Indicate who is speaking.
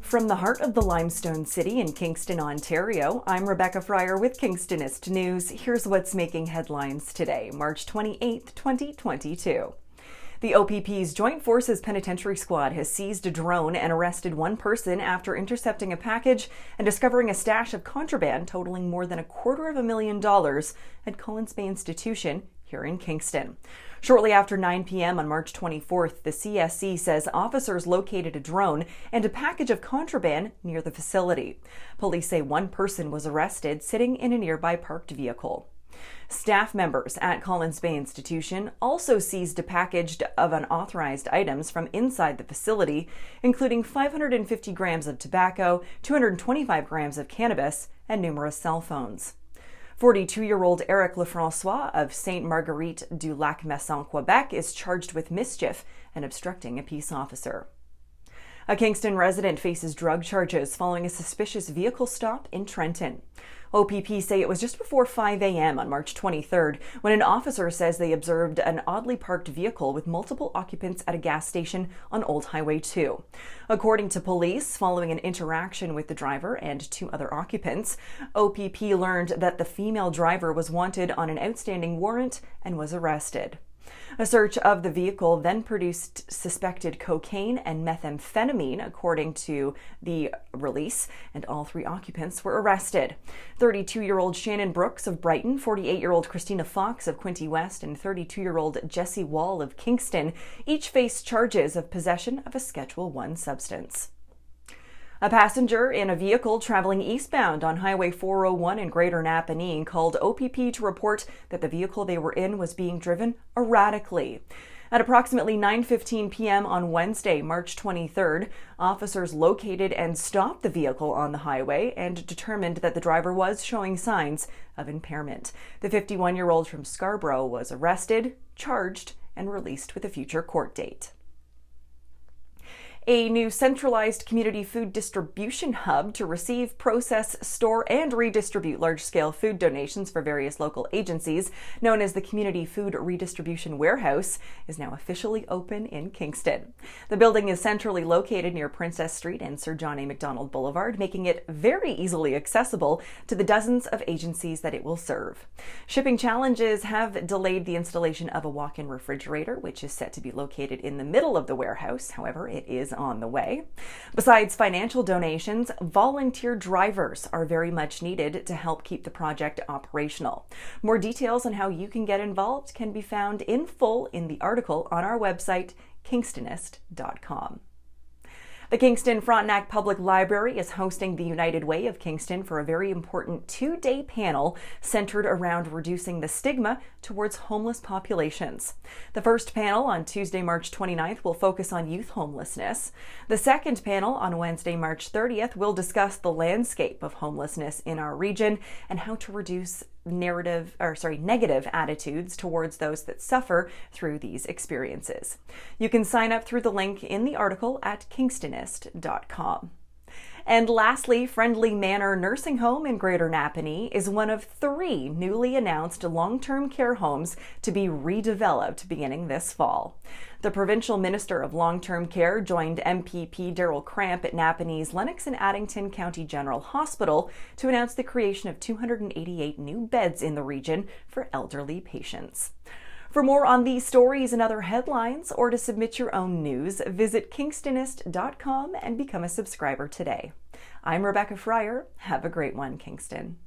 Speaker 1: From the heart of the Limestone City in Kingston, Ontario, I'm Rebecca Fryer with Kingstonist News. Here's what's making headlines today, March 28, 2022. The OPP's Joint Forces Penitentiary Squad has seized a drone and arrested one person after intercepting a package and discovering a stash of contraband totaling more than $250,000 at Collins Bay Institution here in Kingston. Shortly after 9 p.m. on March 24th, the CSC says officers located a drone and a package of contraband near the facility. Police say one person was arrested sitting in a nearby parked vehicle. Staff members at Collins Bay Institution also seized a package of unauthorized items from inside the facility, including 550 grams of tobacco, 225 grams of cannabis, and numerous cell phones. 42-year-old Eric Lefrancois of Sainte Marguerite du Lac-Messon, Quebec, is charged with mischief and obstructing a peace officer. A Kingston resident faces drug charges following a suspicious vehicle stop in Trenton. OPP say it was just before 5 a.m. on March 23rd when an officer says they observed an oddly parked vehicle with multiple occupants at a gas station on Old Highway 2. According to police, following an interaction with the driver and two other occupants, OPP learned that the female driver was wanted on an outstanding warrant and was arrested. A search of the vehicle then produced suspected cocaine and methamphetamine, according to the release, and all three occupants were arrested. 32-year-old Shannon Brooks of Brighton, 48-year-old Christina Fox of Quinte West, and 32-year-old Jesse Wall of Kingston each face charges of possession of a Schedule I substance. A passenger in a vehicle traveling eastbound on Highway 401 in Greater Napanee called OPP to report that the vehicle they were in was being driven erratically. At approximately 9:15 p.m. on Wednesday, March 23rd, officers located and stopped the vehicle on the highway and determined that the driver was showing signs of impairment. The 51-year-old from Scarborough was arrested, charged, and released with a future court date. A new centralized community food distribution hub to receive, process, store, and redistribute large-scale food donations for various local agencies, known as the Community Food Redistribution Warehouse, is now officially open in Kingston. The building is centrally located near Princess Street and Sir John A. Macdonald Boulevard, making it very easily accessible to the dozens of agencies that it will serve. Shipping challenges have delayed the installation of a walk-in refrigerator, which is set to be located in the middle of the warehouse. However, it is on the way. Besides financial donations, volunteer drivers are very much needed to help keep the project operational. More details on how you can get involved can be found in full in the article on our website, kingstonist.com. The Kingston Frontenac Public Library is hosting the United Way of Kingston for a very important two-day panel centered around reducing the stigma towards homeless populations. The first panel on Tuesday, March 29th will focus on youth homelessness. The second panel on Wednesday, March 30th will discuss the landscape of homelessness in our region and how to reduce negative attitudes towards those that suffer through these experiences. You can sign up through the link in the article at kingstonist.com. And lastly, Friendly Manor Nursing Home in Greater Napanee is one of 3 newly announced long-term care homes to be redeveloped beginning this fall. The Provincial Minister of Long-Term Care joined MPP Darryl Cramp at Napanee's Lennox and Addington County General Hospital to announce the creation of 288 new beds in the region for elderly patients. For more on these stories and other headlines, or to submit your own news, visit kingstonist.com and become a subscriber today. I'm Rebecca Fryer. Have a great one, Kingston.